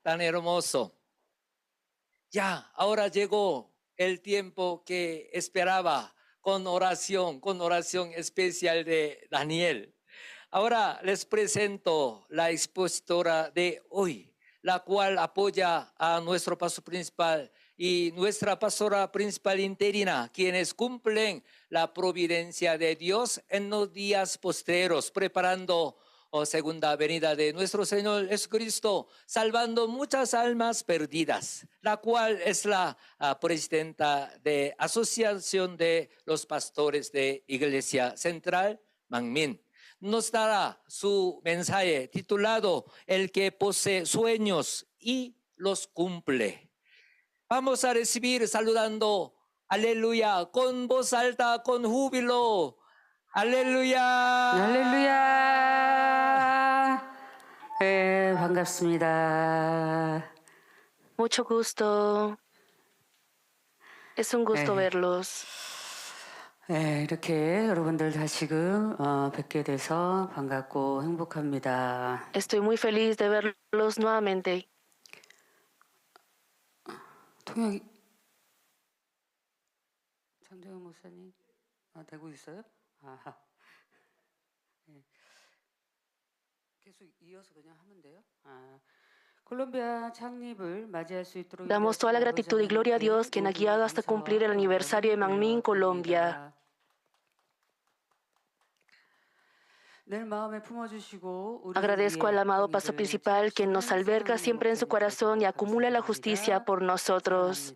tan hermoso. Ya, ahora llegó el tiempo que esperaba con oración especial de Daniel. Ahora les presento la expositora de hoy, la cual apoya a nuestro pastor principal y nuestra pastora principal interina, quienes cumplen la providencia de Dios en los días postreros, preparando segunda venida de nuestro Señor Jesucristo, salvando muchas almas perdidas, la cual es la presidenta de Asociación de los Pastores de Iglesia Central, Manmin. Nos dará su mensaje titulado El que posee sueños y los cumple. Vamos a recibir saludando, aleluya, con voz alta, con júbilo. alelu야. 할렐루야. 네, 반갑습니다. Mucho gusto. Es un gusto 네. verlos. 네, 이렇게 여러분들 다시금 뵙게 돼서 반갑고 행복합니다. Estoy muy feliz de verlos nuevamente. 통역이 장정현 목사님 되고 있어요? 아, 네. 계속 이어서 그냥 하면 돼요? 콜롬비아 창립을 맞이할 수 있도록 Damos toda la gratitud y gloria a Dios quien ha guiado hasta cumplir el aniversario de Manmin, Colombia. Agradezco al amado pastor principal quien nos alberga siempre en su corazón y acumula la justicia por nosotros.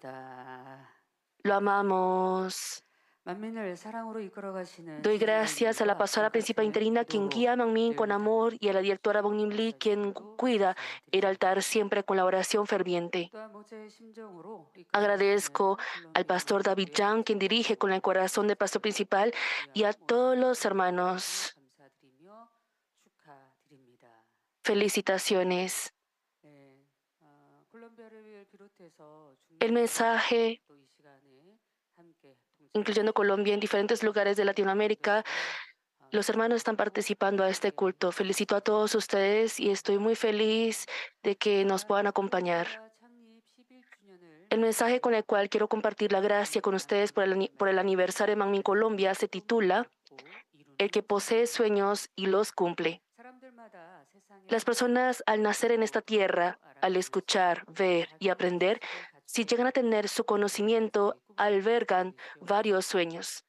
Lo amamos. Doy gracias a la pastora principal interina quien guía a Manmin con amor y a la directora Bong Nim Lee quien cuida el altar siempre con la oración ferviente. Agradezco al pastor David Yang quien dirige con el corazón del pastor principal y a todos los hermanos. Felicitaciones. El mensaje, incluyendo Colombia en diferentes lugares de Latinoamérica, los hermanos están participando a este culto. Felicito a todos ustedes y estoy muy feliz de que nos puedan acompañar. El mensaje con el cual quiero compartir la gracia con ustedes por el aniversario de Manmin Colombia se titula El que posee sueños y los cumple. Las personas al nacer en esta tierra, al escuchar, ver y aprender, si llegan a tener su conocimiento, albergan varios sueños.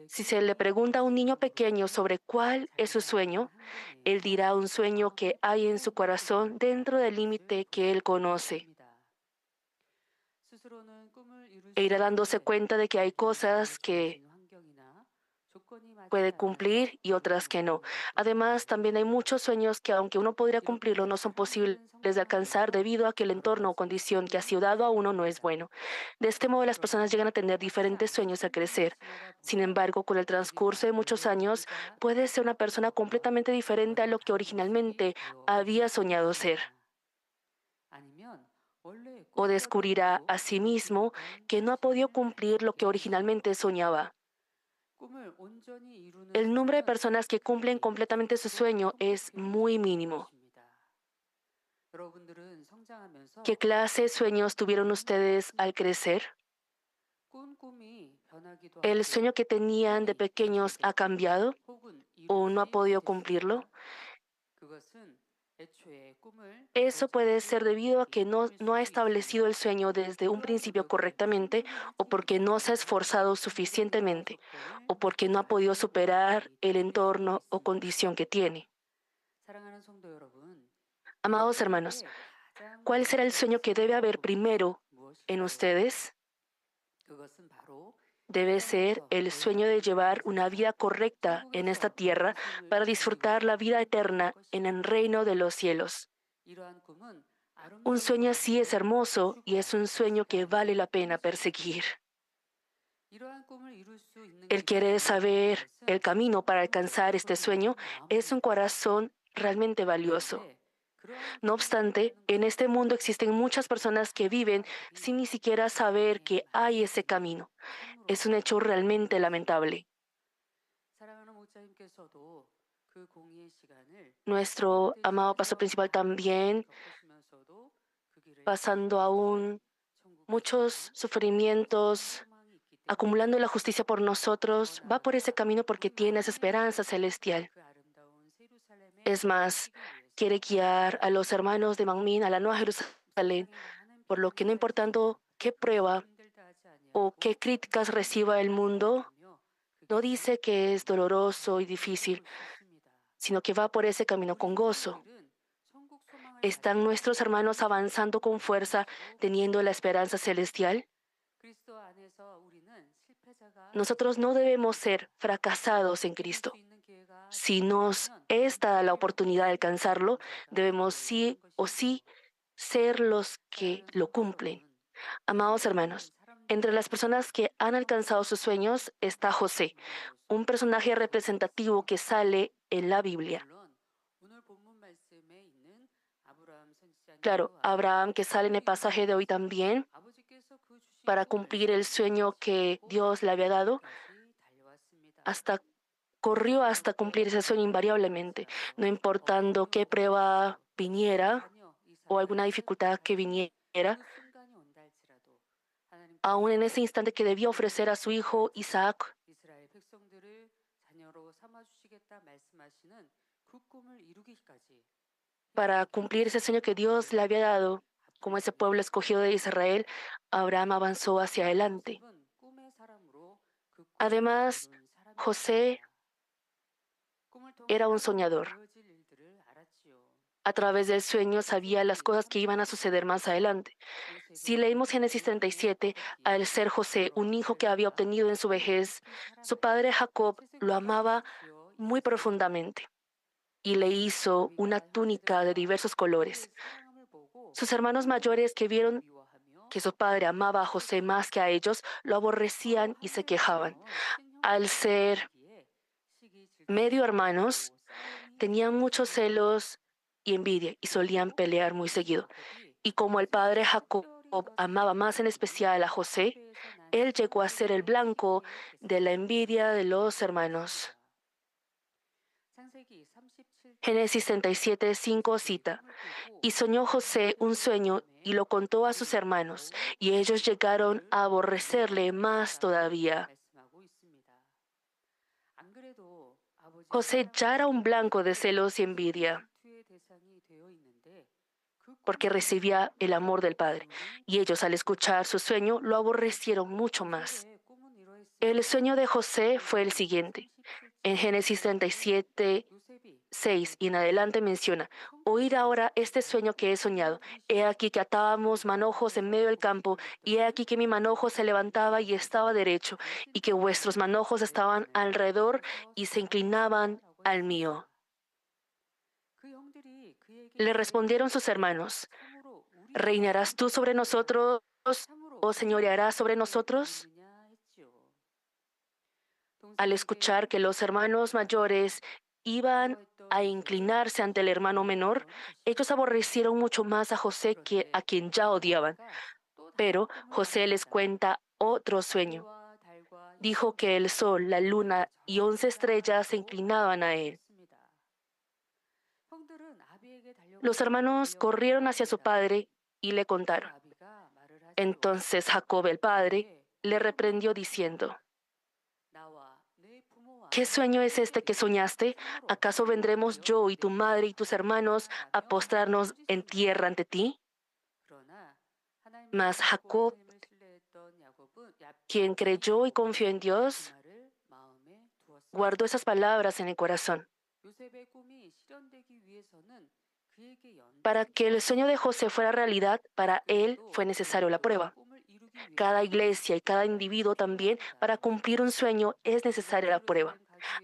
Si se le pregunta a un niño pequeño sobre cuál es su sueño, él dirá un sueño que hay en su corazón dentro del límite que él conoce. E irá dándose cuenta de que hay cosas que puede cumplir y otras que no. Además, también hay muchos sueños que, aunque uno podría cumplirlo, no son posibles de alcanzar debido a que el entorno o condición que ha sido dado a uno no es bueno. De este modo, las personas llegan a tener diferentes sueños al crecer. Sin embargo, con el transcurso de muchos años, puede ser una persona completamente diferente a lo que originalmente había soñado ser. O descubrirá a sí mismo que no ha podido cumplir lo que originalmente soñaba. El número de personas que cumplen completamente su sueño es muy mínimo. ¿Qué clase de sueños tuvieron ustedes al crecer? ¿El sueño que tenían de pequeños ha cambiado o no ha podido cumplirlo? Eso puede ser debido a que no ha establecido el sueño desde un principio correctamente, o porque no se ha esforzado suficientemente, o porque no ha podido superar el entorno o condición que tiene. Amados hermanos, ¿cuál será el sueño que debe haber primero en ustedes? Debe ser el sueño de llevar una vida correcta en esta tierra para disfrutar la vida eterna en el reino de los cielos. Un sueño así es hermoso y es un sueño que vale la pena perseguir. El querer saber el camino para alcanzar este sueño es un corazón realmente valioso. No obstante, en este mundo existen muchas personas que viven sin ni siquiera saber que hay ese camino. Es un hecho realmente lamentable. Nuestro amado pastor principal también pasando aún muchos sufrimientos, acumulando la justicia por nosotros, va por ese camino porque tiene esa esperanza celestial. Es más, quiere guiar a los hermanos de Manmin a la Nueva Jerusalén, por lo que no importando qué prueba o qué críticas reciba el mundo, no dice que es doloroso y difícil, sino que va por ese camino con gozo. ¿Están nuestros hermanos avanzando con fuerza, teniendo la esperanza celestial? Nosotros no debemos ser fracasados en Cristo. Si nos está la oportunidad de alcanzarlo, debemos sí o sí ser los que lo cumplen. Amados hermanos, entre las personas que han alcanzado sus sueños está José, un personaje representativo que sale en la Biblia. Claro, Abraham, que sale en el pasaje de hoy también, para cumplir el sueño que Dios le había dado, corrió hasta cumplir ese sueño invariablemente, no importando qué prueba viniera o alguna dificultad que viniera, aún en ese instante que debió ofrecer a su hijo Isaac para cumplir ese sueño que Dios le había dado, como ese pueblo escogido de Israel, Abraham avanzó hacia adelante. Además, José era un soñador. A través del sueño sabía las cosas que iban a suceder más adelante. Si leímos Génesis 37, al ser José un hijo que había obtenido en su vejez, su padre Jacob lo amaba muy profundamente y le hizo una túnica de diversos colores. Sus hermanos mayores, que vieron que su padre amaba a José más que a ellos, lo aborrecían y se quejaban. Al ser medio hermanos, tenían muchos celos y envidia y solían pelear muy seguido. Y como el padre Jacob amaba más en especial a José, él llegó a ser el blanco de la envidia de los hermanos. Génesis 37:5 cita: "Y soñó José un sueño y lo contó a sus hermanos, y ellos llegaron a aborrecerle más todavía". José ya era un blanco de celos y envidia, porque recibía el amor del Padre, y ellos al escuchar su sueño lo aborrecieron mucho más. El sueño de José fue el siguiente. En Génesis 37:6 y en adelante menciona: "Oíd ahora este sueño que he soñado. He aquí que atábamos manojos en medio del campo, y he aquí que mi manojo se levantaba y estaba derecho, y que vuestros manojos estaban alrededor y se inclinaban al mío". Le respondieron sus hermanos: "¿Reinarás tú sobre nosotros o señorearás sobre nosotros?". Al escuchar que los hermanos mayores iban a inclinarse ante el hermano menor, ellos aborrecieron mucho más a José que a quien ya odiaban. Pero José les cuenta otro sueño. Dijo que el sol, la luna y 11 estrellas se inclinaban a él. Los hermanos corrieron hacia su padre y le contaron. Entonces Jacob, el padre, le reprendió diciendo: "¿Qué sueño es este que soñaste? ¿Acaso vendremos yo y tu madre y tus hermanos a postrarnos en tierra ante ti?". Mas Jacob, quien creyó y confió en Dios, guardó esas palabras en el corazón. Para que el sueño de José fuera realidad, para él fue necesario la prueba. Cada iglesia y cada individuo también, para cumplir un sueño, es necesaria la prueba.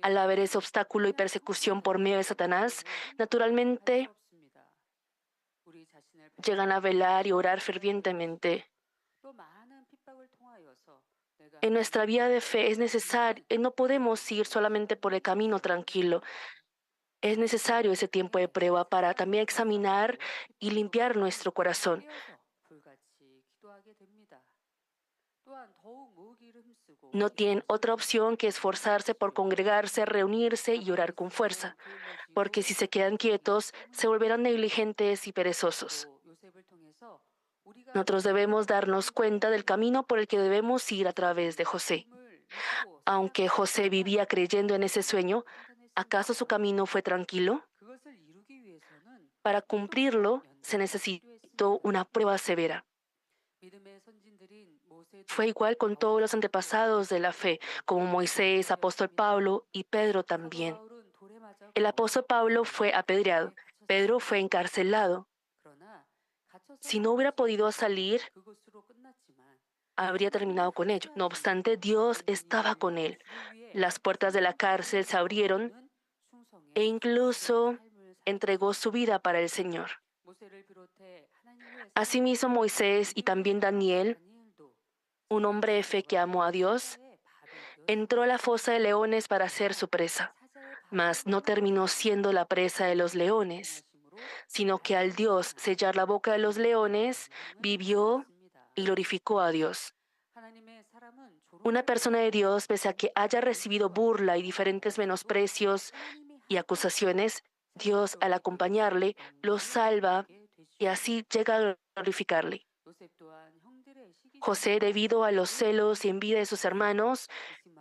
Al haber ese obstáculo y persecución por medio de Satanás, naturalmente llegan a velar y orar fervientemente. En nuestra vida de fe es necesario, no podemos ir solamente por el camino tranquilo. Es necesario ese tiempo de prueba para también examinar y limpiar nuestro corazón. No tienen otra opción que esforzarse por congregarse, reunirse y orar con fuerza, porque si se quedan quietos, se volverán negligentes y perezosos. Nosotros debemos darnos cuenta del camino por el que debemos ir a través de José. Aunque José vivía creyendo en ese sueño, ¿acaso su camino fue tranquilo? Para cumplirlo, se necesitó una prueba severa. Fue igual con todos los antepasados de la fe, como Moisés, apóstol Pablo y Pedro también. El apóstol Pablo fue apedreado, Pedro fue encarcelado. Si no hubiera podido salir, habría terminado con ello. No obstante, Dios estaba con él. Las puertas de la cárcel se abrieron e incluso entregó su vida para el Señor. Asimismo, Moisés y también Daniel, un hombre de fe que amó a Dios, entró a la fosa de leones para ser su presa, mas no terminó siendo la presa de los leones, sino que al Dios sellar la boca de los leones, vivió y glorificó a Dios. Una persona de Dios, pese a que haya recibido burla y diferentes menosprecios y acusaciones, Dios, al acompañarle, lo salva y así llega a glorificarle. José, debido a los celos y envidia de sus hermanos,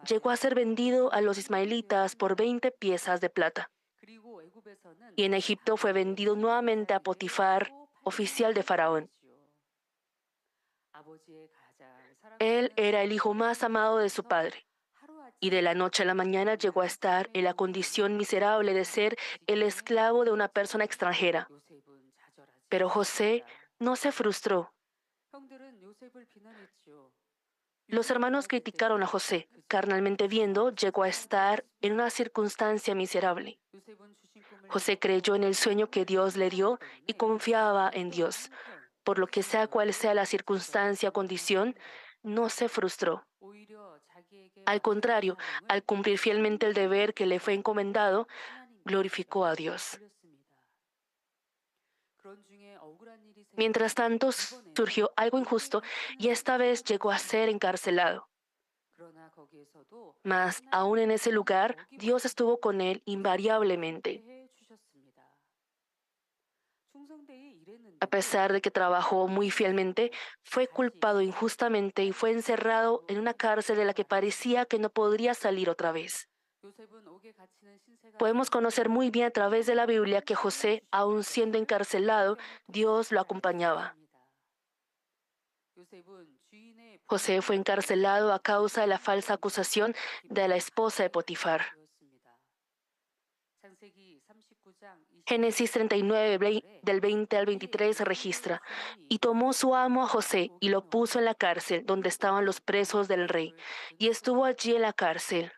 llegó a ser vendido a los ismaelitas por 20 piezas de plata. Y en Egipto fue vendido nuevamente a Potifar, oficial de Faraón. Él era el hijo más amado de su padre. Y de la noche a la mañana llegó a estar en la condición miserable de ser el esclavo de una persona extranjera. Pero José no se frustró. Los hermanos criticaron a José. Carnalmente viendo, llegó a estar en una circunstancia miserable. José creyó en el sueño que Dios le dio y confiaba en Dios. Por lo que sea cual sea la circunstancia o condición, no se frustró. Al contrario, al cumplir fielmente el deber que le fue encomendado, glorificó a Dios. Mientras tanto, surgió algo injusto y esta vez llegó a ser encarcelado. Mas aún en ese lugar, Dios estuvo con él invariablemente. A pesar de que trabajó muy fielmente, fue culpado injustamente y fue encerrado en una cárcel de la que parecía que no podría salir otra vez. Podemos conocer muy bien a través de la Biblia que José, aun siendo encarcelado, Dios lo acompañaba. José fue encarcelado a causa de la falsa acusación de la esposa de Potifar. Génesis 39, del 20 al 23 registra: y tomó su amo a José y lo puso en la cárcel donde estaban los presos del rey, y estuvo allí en la cárcel.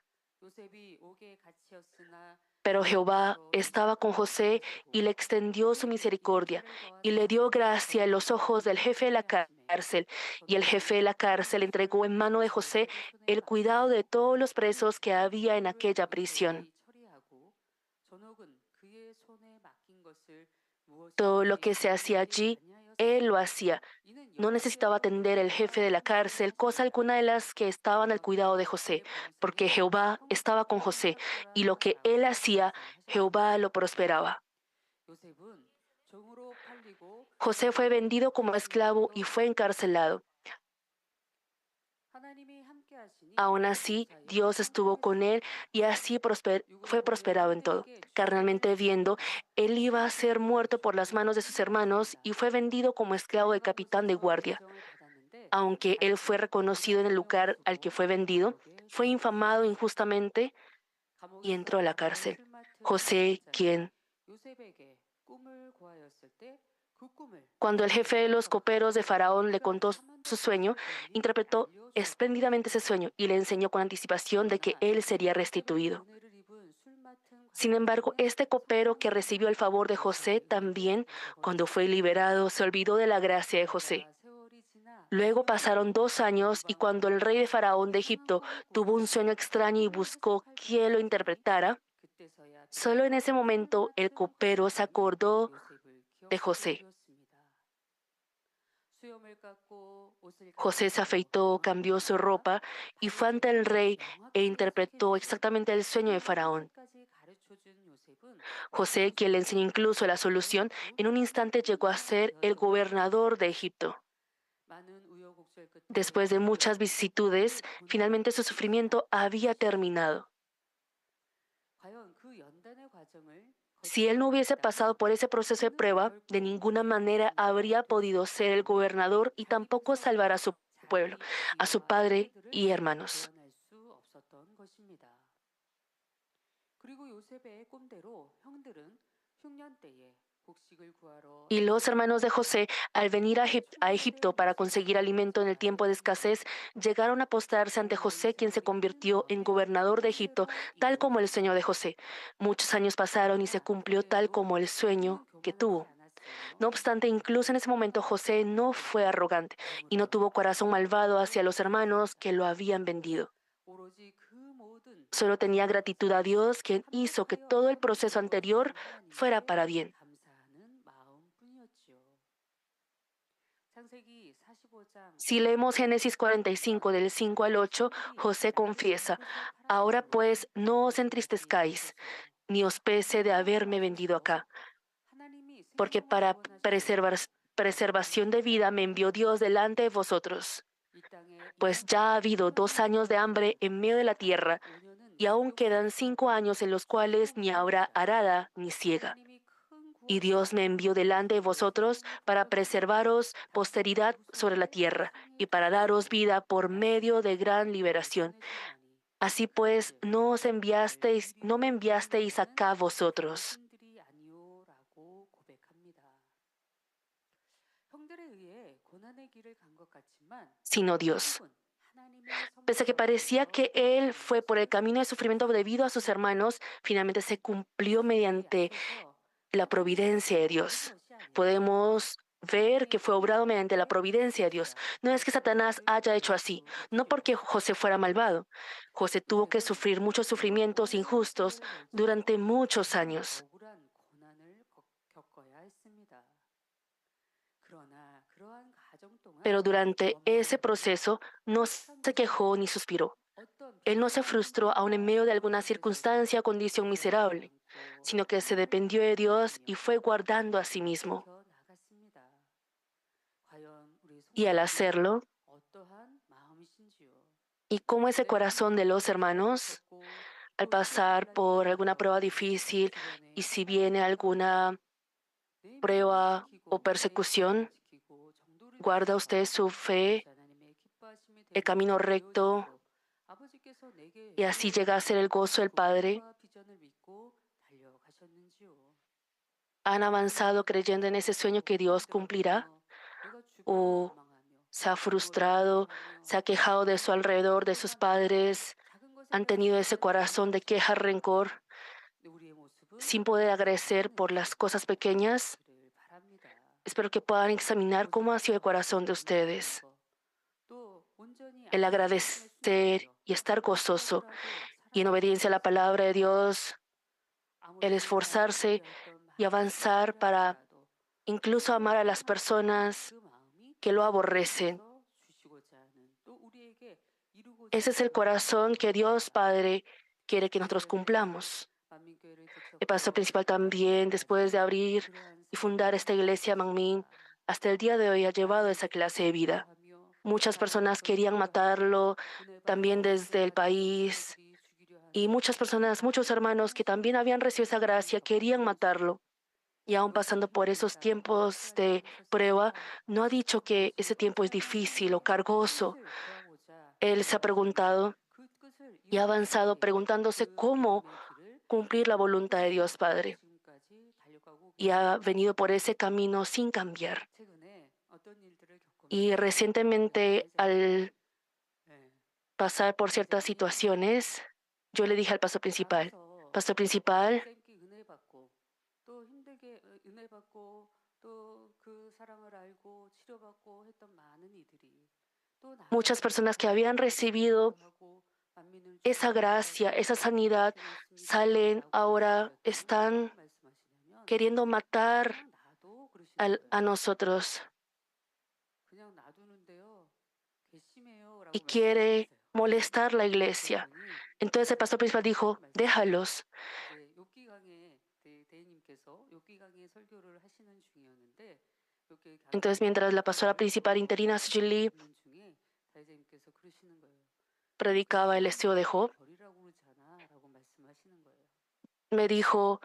Pero Jehová estaba con José y le extendió su misericordia y le dio gracia en los ojos del jefe de la cárcel. Y el jefe de la cárcel entregó en mano de José el cuidado de todos los presos que había en aquella prisión. Todo lo que se hacía allí, él lo hacía. No necesitaba atender el jefe de la cárcel cosa alguna de las que estaban al cuidado de José, porque Jehová estaba con José, y lo que él hacía, Jehová lo prosperaba. José fue vendido como esclavo y fue encarcelado. Aún así, Dios estuvo con él y así fue prosperado en todo. Carnalmente viendo, él iba a ser muerto por las manos de sus hermanos y fue vendido como esclavo de capitán de guardia. Aunque él fue reconocido en el lugar al que fue vendido, fue infamado injustamente y entró a la cárcel. José, quien, cuando el jefe de los coperos de Faraón le contó su sueño, interpretó espléndidamente ese sueño y le enseñó con anticipación de que él sería restituido. Sin embargo, este copero que recibió el favor de José también, cuando fue liberado, se olvidó de la gracia de José. Luego pasaron 2 años y cuando el rey de Faraón de Egipto tuvo un sueño extraño y buscó quién lo interpretara, solo en ese momento el copero se acordó de José. José se afeitó, cambió su ropa y fue ante el rey e interpretó exactamente el sueño de Faraón. José, quien le enseñó incluso la solución, en un instante llegó a ser el gobernador de Egipto. Después de muchas vicisitudes, finalmente su sufrimiento había terminado. Si él no hubiese pasado por ese proceso de prueba, de ninguna manera habría podido ser el gobernador y tampoco salvar a su pueblo, a su padre y hermanos. Y los hermanos de José, al venir a Egipto para conseguir alimento en el tiempo de escasez, llegaron a postrarse ante José, quien se convirtió en gobernador de Egipto, tal como el sueño de José. Muchos años pasaron y se cumplió tal como el sueño que tuvo. No obstante, incluso en ese momento José no fue arrogante y no tuvo corazón malvado hacia los hermanos que lo habían vendido. Solo tenía gratitud a Dios, quien hizo que todo el proceso anterior fuera para bien. Si leemos Génesis 45 del 5 al 8, José confiesa: ahora pues no os entristezcáis, ni os pese de haberme vendido acá, porque para preservación de vida me envió Dios delante de vosotros. Pues ya ha habido 2 años de hambre en medio de la tierra, y aún quedan 5 años en los cuales ni habrá arada ni siega. Y Dios me envió delante de vosotros para preservaros posteridad sobre la tierra y para daros vida por medio de gran liberación. Así pues, no me enviasteis acá vosotros, sino Dios. Pese a que parecía que Él fue por el camino de sufrimiento debido a sus hermanos, finalmente se cumplió mediante la providencia de Dios. Podemos ver que fue obrado mediante la providencia de Dios. No es que Satanás haya hecho así, no porque José fuera malvado. José tuvo que sufrir muchos sufrimientos injustos durante muchos años. Pero durante ese proceso no se quejó ni suspiró. Él no se frustró aún en medio de alguna circunstancia o condición miserable, sino que se dependió de Dios y fue guardando a sí mismo. Y al hacerlo, ¿y cómo es el corazón de los hermanos? Al pasar por alguna prueba difícil y si viene alguna prueba o persecución, ¿guarda usted su fe, el camino recto, y así llega a ser el gozo del Padre? ¿Han avanzado creyendo en ese sueño que Dios cumplirá? ¿O se ha frustrado, se ha quejado de su alrededor, de sus padres? ¿Han tenido ese corazón de queja, rencor, sin poder agradecer por las cosas pequeñas? Espero que puedan examinar cómo ha sido el corazón de ustedes. El agradecer y estar gozoso y en obediencia a la palabra de Dios, el esforzarse y avanzar para incluso amar a las personas que lo aborrecen. Ese es el corazón que Dios Padre quiere que nosotros cumplamos. El pastor principal también, después de abrir y fundar esta iglesia Manmin, hasta el día de hoy ha llevado esa clase de vida. Muchas personas querían matarlo, también desde el país, y muchas personas, muchos hermanos que también habían recibido esa gracia, querían matarlo. Y aún pasando por esos tiempos de prueba, no ha dicho que ese tiempo es difícil o cargoso. Él se ha preguntado y ha avanzado preguntándose cómo cumplir la voluntad de Dios Padre. Y ha venido por ese camino sin cambiar. Y recientemente, al pasar por ciertas situaciones, yo le dije al pastor principal, muchas personas que habían recibido esa gracia, esa sanidad, salen ahora, están queriendo matar a nosotros y quiere molestar la iglesia. Entonces el pastor principal dijo, déjalos. Entonces, mientras la pastora principal interina, Suji Lee, predicaba el estilo de Job, me dijo,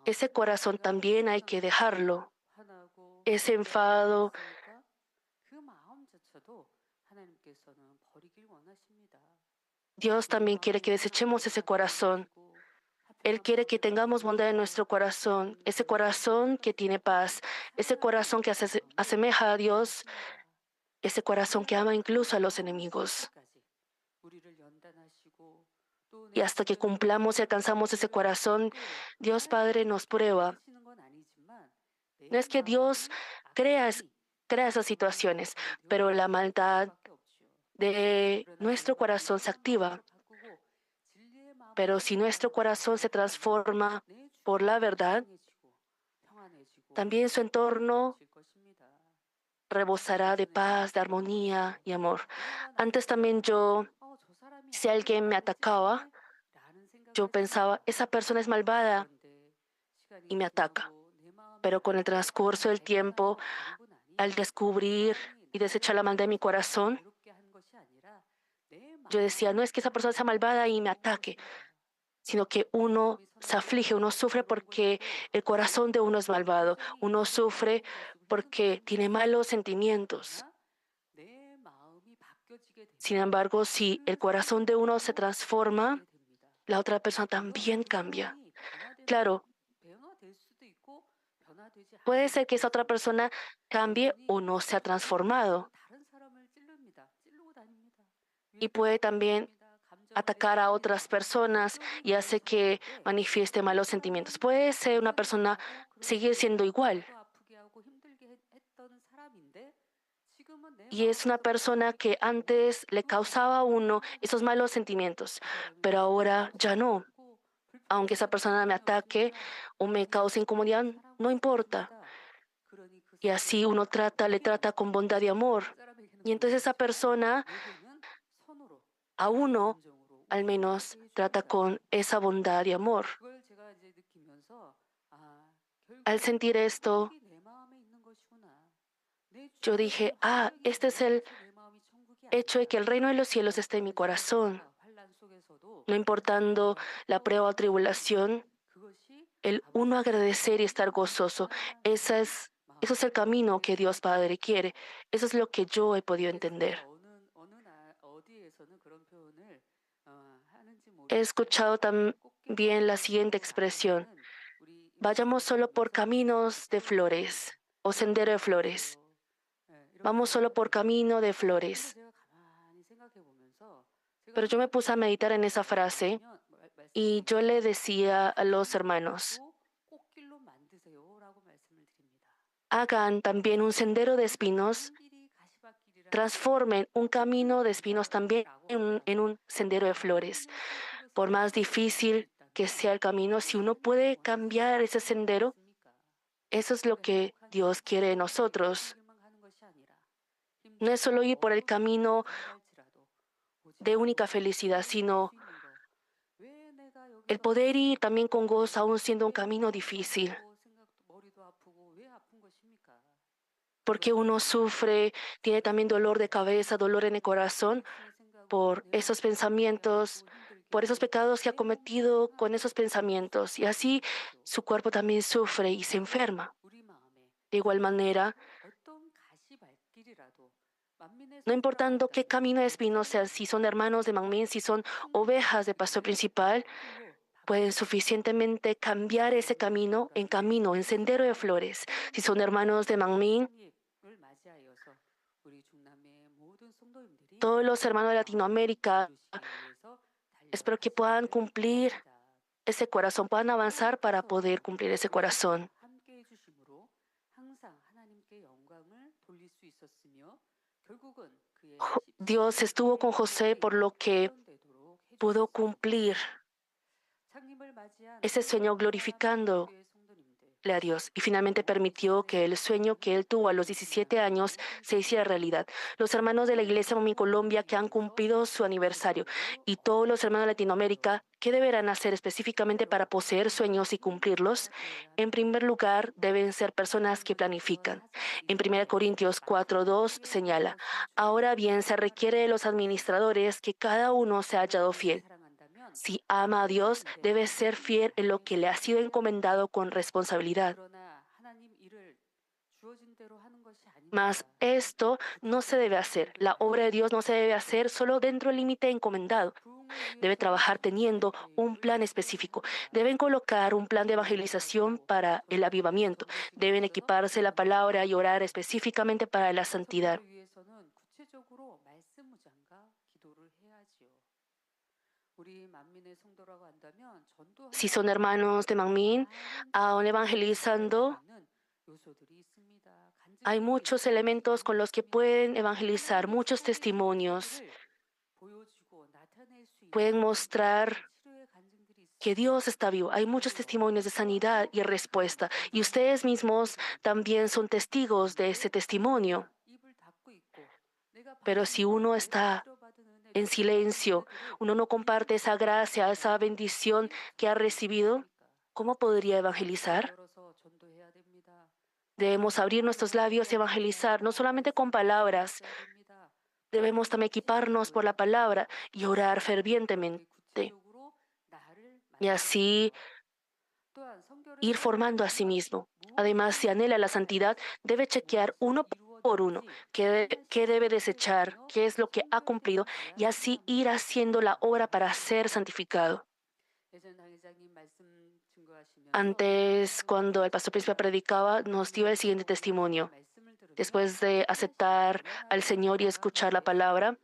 ese corazón también hay que dejarlo. Ese enfado, Dios también quiere que desechemos ese corazón. Él quiere que tengamos bondad en nuestro corazón, ese corazón que tiene paz, ese corazón que asemeja a Dios, ese corazón que ama incluso a los enemigos. Y hasta que cumplamos y alcanzamos ese corazón, Dios Padre nos prueba. No es que Dios crea, crea esas situaciones, pero la maldad de nuestro corazón se activa. Pero si nuestro corazón se transforma por la verdad, también su entorno rebosará de paz, de armonía y amor. Antes también si alguien me atacaba, yo pensaba, esa persona es malvada y me ataca. Pero con el transcurso del tiempo, al descubrir y desechar la maldad de mi corazón, yo decía, no es que esa persona sea malvada y me ataque, sino que uno se aflige, uno sufre porque el corazón de uno es malvado, uno sufre porque tiene malos sentimientos. Sin embargo, si el corazón de uno se transforma, la otra persona también cambia. Claro, puede ser que esa otra persona cambie o no se ha transformado. Y puede también atacar a otras personas y hace que manifieste malos sentimientos. Puede ser una persona, seguir siendo igual. Y es una persona que antes le causaba a uno esos malos sentimientos, pero ahora ya no. Aunque esa persona me ataque o me cause incomodidad, no importa. Y así uno le trata con bondad y amor. Y entonces esa persona a uno al menos trata con esa bondad y amor. Al sentir esto, yo dije, este es el hecho de que el reino de los cielos esté en mi corazón. No importando la prueba o tribulación, el uno agradecer y estar gozoso, eso es el camino que Dios Padre quiere. Eso es lo que yo he podido entender. He escuchado también la siguiente expresión: vayamos solo por caminos de flores o sendero de flores. Vamos solo por camino de flores. Pero yo me puse a meditar en esa frase y yo le decía a los hermanos, hagan también un sendero de espinos, transformen un camino de espinos también en un sendero de flores. Por más difícil que sea el camino, si uno puede cambiar ese sendero, eso es lo que Dios quiere de nosotros. No es solo ir por el camino de única felicidad, sino el poder ir también con gozo, aún siendo un camino difícil. Porque uno sufre, tiene también dolor de cabeza, dolor en el corazón por esos pensamientos, por esos pecados que ha cometido con esos pensamientos. Y así su cuerpo también sufre y se enferma. De igual manera, no importando qué camino de espinos sea, si son hermanos de Manmin, si son ovejas de pastor principal, pueden suficientemente cambiar ese camino, en sendero de flores. Si son hermanos de Manmin, todos los hermanos de Latinoamérica, espero que puedan cumplir ese corazón, puedan avanzar para poder cumplir ese corazón. Dios estuvo con José por lo que pudo cumplir ese sueño glorificando a Dios y finalmente permitió que el sueño que él tuvo a los 17 años se hiciera realidad. Los hermanos de la Iglesia Mormón Colombia que han cumplido su aniversario y todos los hermanos de Latinoamérica, ¿qué deberán hacer específicamente para poseer sueños y cumplirlos? En primer lugar, deben ser personas que planifican. En 1 Corintios 4:2 señala, ahora bien, se requiere de los administradores que cada uno sea hallado fiel. Si ama a Dios, debe ser fiel en lo que le ha sido encomendado con responsabilidad. Mas esto no se debe hacer. La obra de Dios no se debe hacer solo dentro del límite encomendado. Debe trabajar teniendo un plan específico. Deben colocar un plan de evangelización para el avivamiento. Deben equiparse la palabra y orar específicamente para la santidad. Si son hermanos de Manmin, aún evangelizando, hay muchos elementos con los que pueden evangelizar, muchos testimonios. Pueden mostrar que Dios está vivo. Hay muchos testimonios de sanidad y respuesta. Y ustedes mismos también son testigos de ese testimonio. Pero si uno está en silencio, uno no comparte esa gracia, esa bendición que ha recibido, ¿cómo podría evangelizar? Debemos abrir nuestros labios y evangelizar, no solamente con palabras. Debemos también equiparnos por la palabra y orar fervientemente. Y así ir formando a sí mismo. Además, si anhela la santidad, debe chequear uno por uno qué debe desechar, qué es lo que ha cumplido, y así ir haciendo la obra para ser santificado. Antes, cuando el pastor príncipe predicaba, nos dio el siguiente testimonio. Después de aceptar al Señor y escuchar la palabra,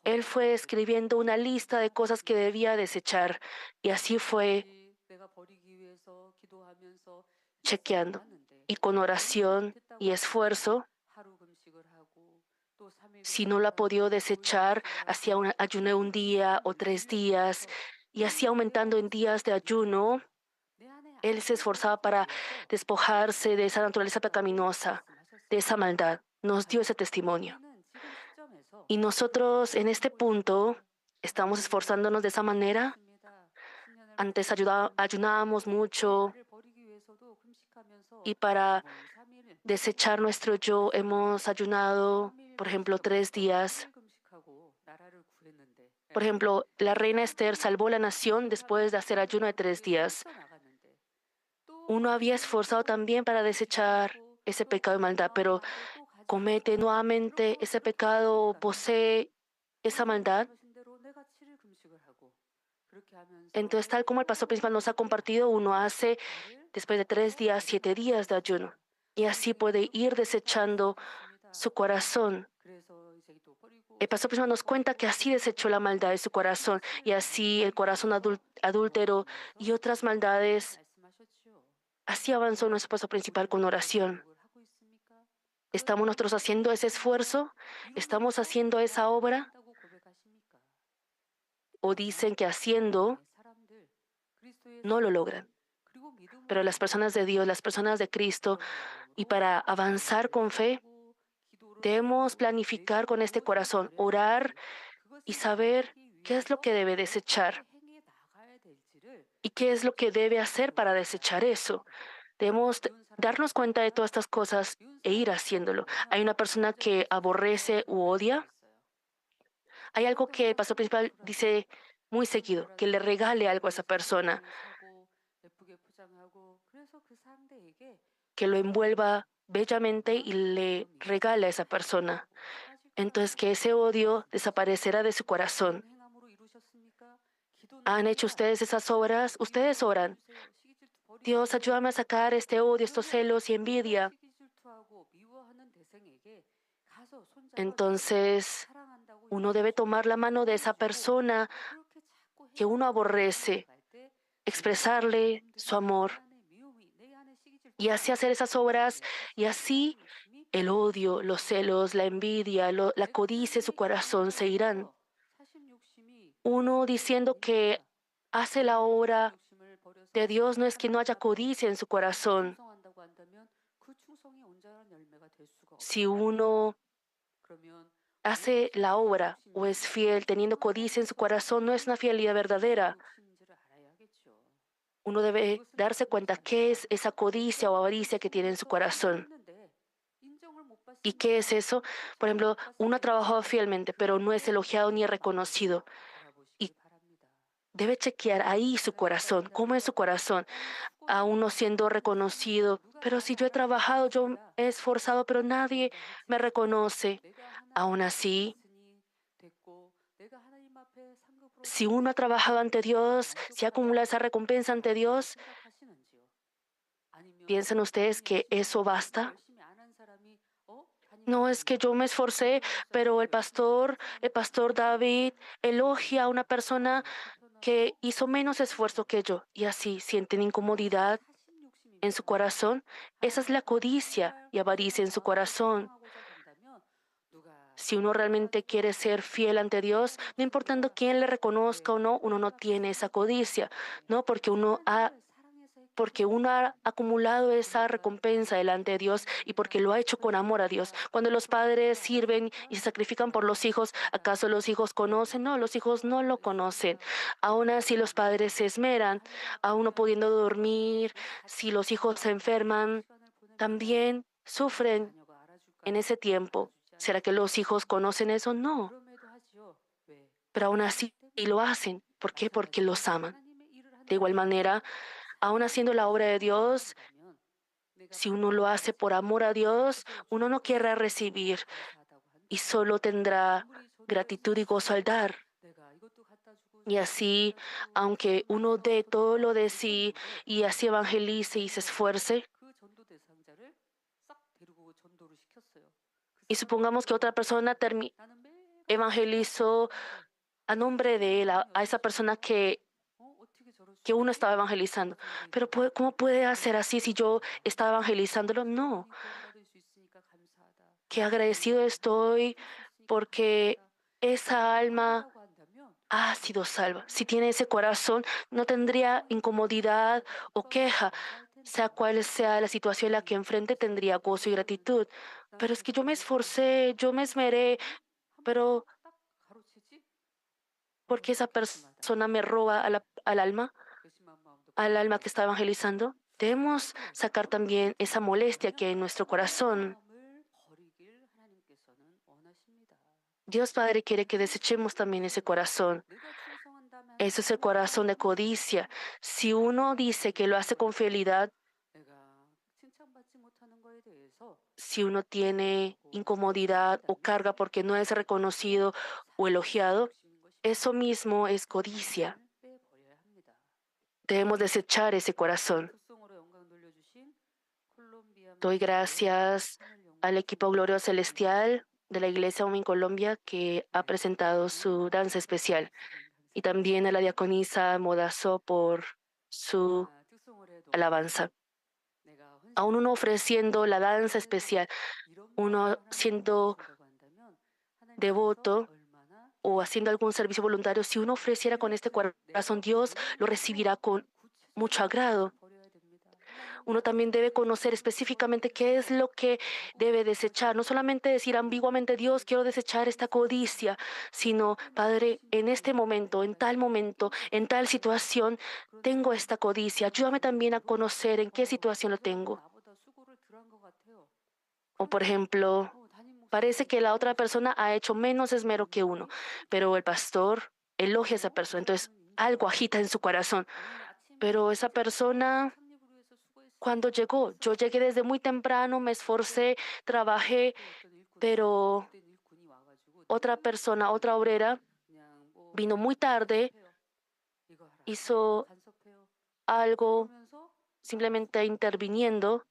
él fue escribiendo una lista de cosas que debía desechar, y así fue chequeando. Y con oración y esfuerzo, si no lo ha podido desechar, hacía un ayuno un día o 3 días, y así aumentando en días de ayuno, él se esforzaba para despojarse de esa naturaleza pecaminosa, de esa maldad. Nos dio ese testimonio. Y nosotros en este punto estamos esforzándonos de esa manera. Antes ayunábamos mucho y para desechar nuestro yo hemos ayunado, por ejemplo, 3 días. Por ejemplo, la reina Esther salvó la nación después de hacer ayuno de 3 días. Uno había esforzado también para desechar ese pecado de maldad, pero comete nuevamente ese pecado, posee esa maldad. Entonces, tal como el pastor principal nos ha compartido, uno hace después de 3 días, 7 días de ayuno. Y así puede ir desechando su corazón. El pastor principal nos cuenta que así desechó la maldad de su corazón y así el corazón adúltero y otras maldades. Así avanzó nuestro pastor principal con oración. ¿Estamos nosotros haciendo ese esfuerzo? ¿Estamos haciendo esa obra? ¿O dicen que haciendo no lo logran? Pero las personas de Dios, las personas de Cristo, y para avanzar con fe, debemos planificar con este corazón, orar y saber qué es lo que debe desechar y qué es lo que debe hacer para desechar eso. Debemos darnos cuenta de todas estas cosas e ir haciéndolo. Hay una persona que aborrece u odia. Hay algo que el pastor principal dice muy seguido, que le regale algo a esa persona, que lo envuelva bellamente y le regale a esa persona. Entonces que ese odio desaparecerá de su corazón. ¿Han hecho ustedes esas obras? Ustedes oran. Dios, ayúdame a sacar este odio, estos celos y envidia. Entonces, uno debe tomar la mano de esa persona que uno aborrece, expresarle su amor y así hacer esas obras y así el odio, los celos, la envidia, la codicia de su corazón se irán. Uno diciendo que hace la obra de Dios no es que no haya codicia en su corazón. Si uno 그러면 hace la obra o es fiel teniendo codicia en su corazón, no es una fidelidad verdadera. 욕심인지를 알아야겠죠. Uno debe darse cuenta qué es esa codicia o avaricia que tiene en su corazón. ¿Y qué es eso? Por ejemplo, uno ha trabajado fielmente, pero no es elogiado ni reconocido. Y debe chequear ahí su corazón, cómo es su corazón, a uno siendo reconocido. Pero si yo he trabajado, yo he esforzado, pero nadie me reconoce. Aún así, si uno ha trabajado ante Dios, si acumula esa recompensa ante Dios, ¿piensan ustedes que eso basta? No es que yo me esforcé, pero el pastor David elogia a una persona que hizo menos esfuerzo que yo y así sienten incomodidad en su corazón. Esa es la codicia y avaricia en su corazón. Si uno realmente quiere ser fiel ante Dios, no importando quién le reconozca o no, uno no tiene esa codicia, ¿no? Porque uno ha acumulado esa recompensa delante de Dios y porque lo ha hecho con amor a Dios. Cuando los padres sirven y se sacrifican por los hijos, ¿acaso los hijos conocen? No, los hijos no lo conocen. Aún así los padres se esmeran, aún no pudiendo dormir, si los hijos se enferman, también sufren en ese tiempo. ¿Será que los hijos conocen eso? No, pero aún así lo hacen. ¿Por qué? Porque los aman. De igual manera, aún haciendo la obra de Dios, si uno lo hace por amor a Dios, uno no querrá recibir y solo tendrá gratitud y gozo al dar. Y así, aunque uno dé todo lo de sí y así evangelice y se esfuerce, y supongamos que otra persona evangelizó a nombre de él a esa persona que uno estaba evangelizando. Pero ¿cómo puede hacer así si yo estaba evangelizándolo? No. Qué agradecido estoy porque esa alma ha sido salva. Si tiene ese corazón, no tendría incomodidad o queja. Sea cual sea la situación en la que enfrente, tendría gozo y gratitud. Pero es que yo me esforcé, yo me esmeré, pero ¿por qué esa persona me roba al alma que está evangelizando? Debemos sacar también esa molestia que hay en nuestro corazón. Dios Padre quiere que desechemos también ese corazón. Eso es el corazón de codicia. Si uno dice que lo hace con fidelidad, si uno tiene incomodidad o carga porque no es reconocido o elogiado, eso mismo es codicia. Debemos desechar ese corazón. Doy gracias al equipo Gloria Celestial de la Iglesia Home en Colombia que ha presentado su danza especial y también a la diaconisa Modazo por su alabanza. Aún uno ofreciendo la danza especial, uno siendo devoto o haciendo algún servicio voluntario, si uno ofreciera con este corazón, Dios lo recibirá con mucho agrado. Uno también debe conocer específicamente qué es lo que debe desechar. No solamente decir ambiguamente, Dios, quiero desechar esta codicia, sino, Padre, en este momento, en tal situación, tengo esta codicia. Ayúdame también a conocer en qué situación lo tengo. O, por ejemplo, parece que la otra persona ha hecho menos esmero que uno, pero el pastor elogia a esa persona. Entonces, algo agita en su corazón. Pero esa persona, cuando llegó, yo llegué desde muy temprano, me esforcé, trabajé, pero otra persona, otra obrera, vino muy tarde, hizo algo simplemente interviniendo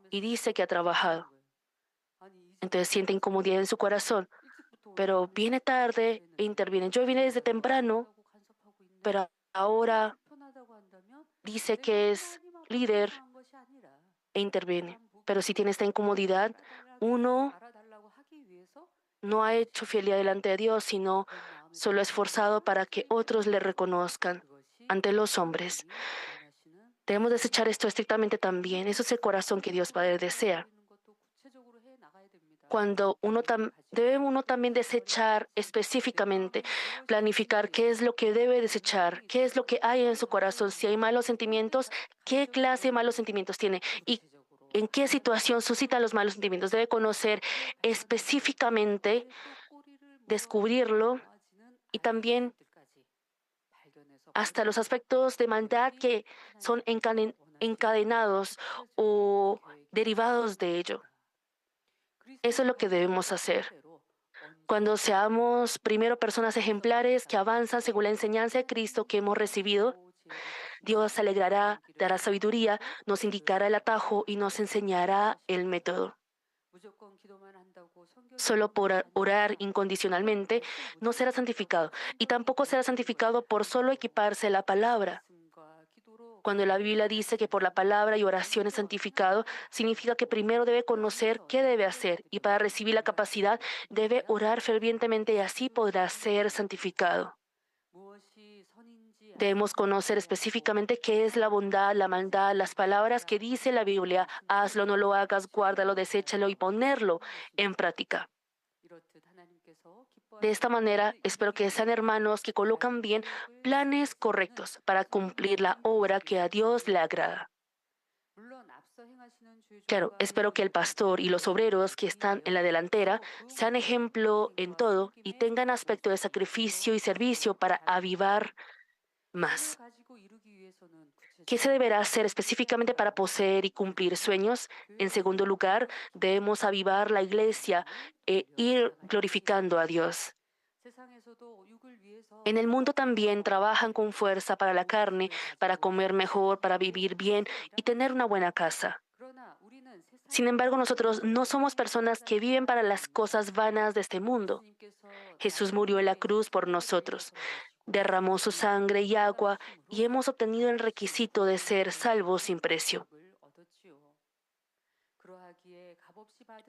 y dice que ha trabajado. Entonces siente incomodidad en su corazón, pero viene tarde e interviene. Yo vine desde temprano, pero ahora dice que es líder e interviene. Pero si tiene esta incomodidad, uno no ha hecho fidelidad delante de Dios, sino solo esforzado para que otros le reconozcan ante los hombres. Debemos desechar esto estrictamente también. Eso es el corazón que Dios Padre desea. cuando debe uno también desechar específicamente, planificar qué es lo que debe desechar, qué es lo que hay en su corazón. Si hay malos sentimientos, qué clase de malos sentimientos tiene y en qué situación suscitan los malos sentimientos. Debe conocer específicamente, descubrirlo y también hasta los aspectos de maldad que son encadenados o derivados de ello. Eso es lo que debemos hacer. Cuando seamos primero personas ejemplares que avanzan según la enseñanza de Cristo que hemos recibido, Dios se alegrará, dará sabiduría, nos indicará el atajo y nos enseñará el método. Solo por orar incondicionalmente no será santificado, y tampoco será santificado por solo equiparse la palabra. Cuando la Biblia dice que por la palabra y oración es santificado, significa que primero debe conocer qué debe hacer y para recibir la capacidad debe orar fervientemente y así podrá ser santificado. Debemos conocer específicamente qué es la bondad, la maldad, las palabras que dice la Biblia, hazlo, no lo hagas, guárdalo, deséchalo y ponerlo en práctica. De esta manera, espero que sean hermanos que colocan bien planes correctos para cumplir la obra que a Dios le agrada. Claro, espero que el pastor y los obreros que están en la delantera sean ejemplo en todo y tengan aspecto de sacrificio y servicio para avivar más. ¿Qué se deberá hacer específicamente para poseer y cumplir sueños? En segundo lugar, debemos avivar la iglesia e ir glorificando a Dios. En el mundo también trabajan con fuerza para la carne, para comer mejor, para vivir bien y tener una buena casa. Sin embargo, nosotros no somos personas que viven para las cosas vanas de este mundo. Jesús murió en la cruz por nosotros, derramó su sangre y agua y hemos obtenido el requisito de ser salvos sin precio.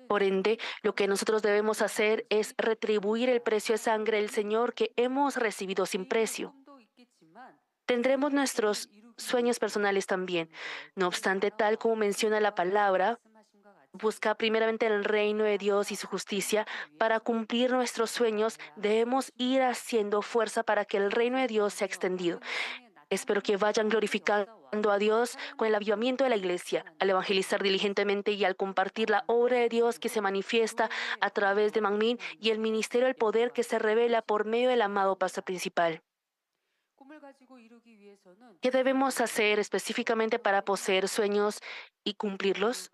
Por ende, lo que nosotros debemos hacer es retribuir el precio de sangre del Señor que hemos recibido sin precio. Tendremos nuestros sueños personales también. No obstante, tal como menciona la palabra, busca primeramente el reino de Dios y su justicia. Para cumplir nuestros sueños, debemos ir haciendo fuerza para que el reino de Dios sea extendido. Espero que vayan glorificando a Dios con el avivamiento de la iglesia, al evangelizar diligentemente y al compartir la obra de Dios que se manifiesta a través de Manmin y el ministerio del poder que se revela por medio del amado pastor principal. ¿Qué debemos hacer específicamente para poseer sueños y cumplirlos?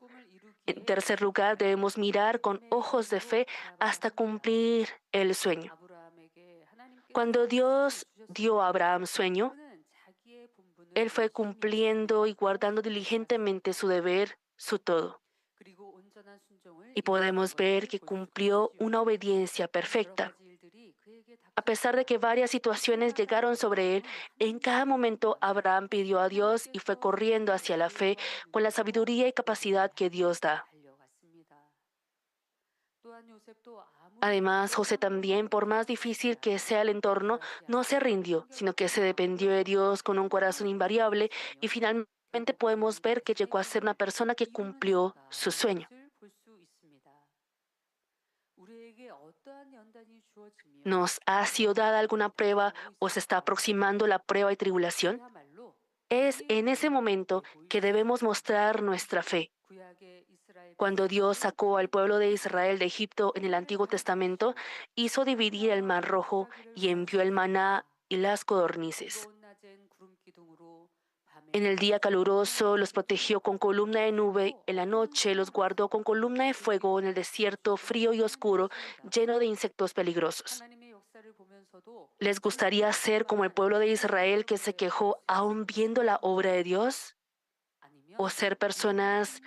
En tercer lugar, debemos mirar con ojos de fe hasta cumplir el sueño. Cuando Dios dio a Abraham sueño, él fue cumpliendo y guardando diligentemente su deber, su todo. Y podemos ver que cumplió una obediencia perfecta. A pesar de que varias situaciones llegaron sobre él, en cada momento Abraham pidió a Dios y fue corriendo hacia la fe con la sabiduría y capacidad que Dios da. Además, José también, por más difícil que sea el entorno, no se rindió, sino que se dependió de Dios con un corazón invariable y finalmente podemos ver que llegó a ser una persona que cumplió su sueño. ¿Nos ha sido dada alguna prueba o se está aproximando la prueba y tribulación? Es en ese momento que debemos mostrar nuestra fe. Cuando Dios sacó al pueblo de Israel de Egipto en el Antiguo Testamento, hizo dividir el Mar Rojo y envió el maná y las codornices. En el día caluroso los protegió con columna de nube, en la noche los guardó con columna de fuego en el desierto frío y oscuro, lleno de insectos peligrosos. ¿Les gustaría ser como el pueblo de Israel que se quejó aún viendo la obra de Dios? ¿O ser personas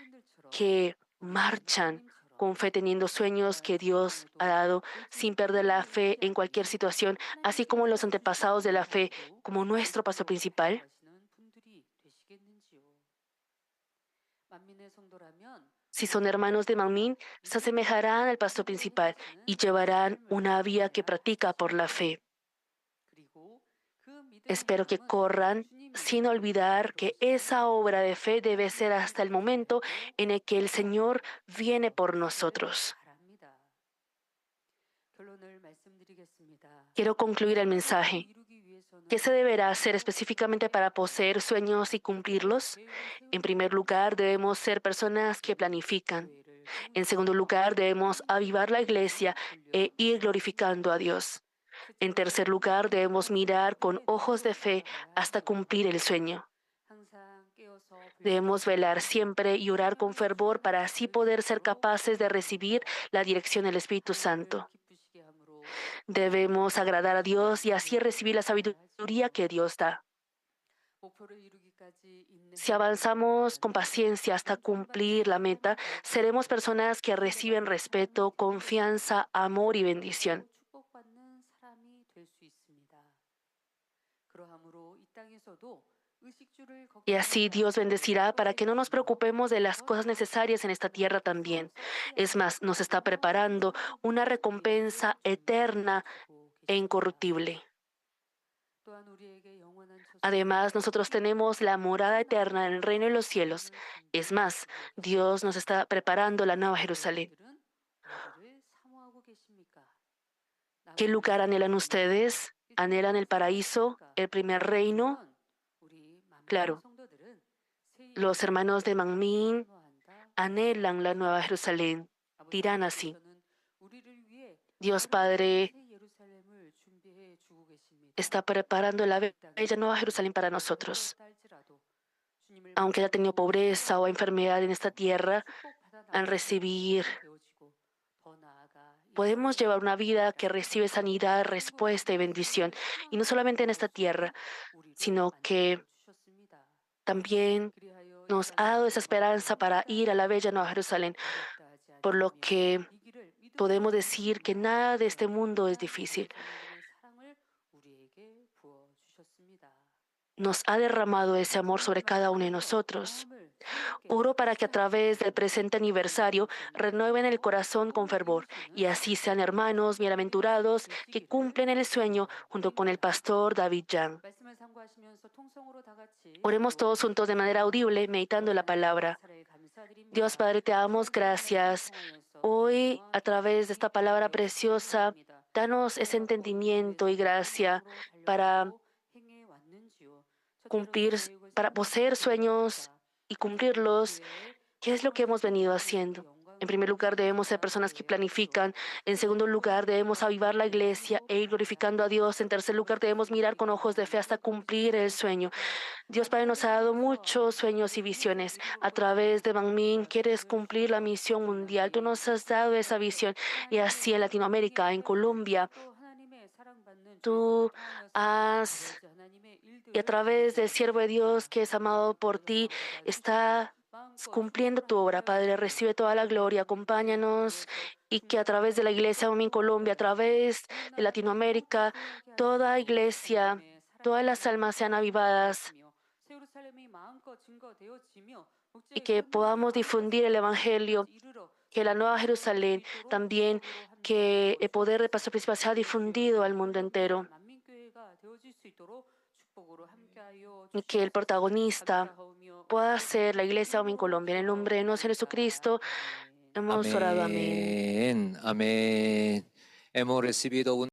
que marchan con fe teniendo sueños que Dios ha dado sin perder la fe en cualquier situación, así como los antepasados de la fe, como nuestro pastor principal? Si son hermanos de Manmin, se asemejarán al pastor principal y llevarán una vida que practica por la fe. Espero que corran sin olvidar que esa obra de fe debe ser hasta el momento en el que el Señor viene por nosotros. Quiero concluir el mensaje. ¿Qué se deberá hacer específicamente para poseer sueños y cumplirlos? En primer lugar, debemos ser personas que planifican. En segundo lugar, debemos avivar la iglesia e ir glorificando a Dios. En tercer lugar, debemos mirar con ojos de fe hasta cumplir el sueño. Debemos velar siempre y orar con fervor para así poder ser capaces de recibir la dirección del Espíritu Santo. Debemos agradar a Dios y así recibir la sabiduría que Dios da. Si avanzamos con paciencia hasta cumplir la meta, seremos personas que reciben respeto, confianza, amor y bendición. Y así Dios bendecirá para que no nos preocupemos de las cosas necesarias en esta tierra también. Es más, nos está preparando una recompensa eterna e incorruptible. Además, nosotros tenemos la morada eterna en el reino de los cielos. Es más, Dios nos está preparando la nueva Jerusalén. ¿Qué lugar anhelan ustedes? ¿Anhelan el paraíso, el primer reino? Claro, los hermanos de Manmin anhelan la nueva Jerusalén. Dirán así: Dios Padre está preparando la bella nueva Jerusalén para nosotros. Aunque haya tenido pobreza o enfermedad en esta tierra, al recibir, podemos llevar una vida que recibe sanidad, respuesta y bendición. Y no solamente en esta tierra, sino que también nos ha dado esa esperanza para ir a la bella Nueva Jerusalén, por lo que podemos decir que nada de este mundo es difícil. Nos ha derramado ese amor sobre cada uno de nosotros. Oro para que a través del presente aniversario renueven el corazón con fervor y así sean hermanos bienaventurados que cumplen el sueño junto con el pastor David Yang. Oremos todos juntos de manera audible, meditando la palabra. Dios Padre, te damos gracias. Hoy, a través de esta palabra preciosa, danos ese entendimiento y gracia para cumplir, para poseer sueños y cumplirlos. ¿Qué es lo que hemos venido haciendo? En primer lugar, debemos ser personas que planifican. En segundo lugar, debemos avivar la iglesia e ir glorificando a Dios. En tercer lugar, debemos mirar con ojos de fe hasta cumplir el sueño. Dios Padre nos ha dado muchos sueños y visiones. A través de Manmin quieres cumplir la misión mundial. Tú nos has dado esa visión. Y así en Latinoamérica, en Colombia, tú has, y a través del siervo de Dios que es amado por ti, está cumpliendo tu obra, Padre. Recibe toda la gloria, acompáñanos y que a través de la iglesia en Colombia, a través de Latinoamérica, toda iglesia, todas las almas sean avivadas y que podamos difundir el Evangelio, que la Nueva Jerusalén también, que el poder del pastor principal sea difundido al mundo entero y que el protagonista pueda ser la iglesia en Colombia. En el nombre de nuestro Jesucristo hemos orado. Amén. Amén. Amén. Hemos recibido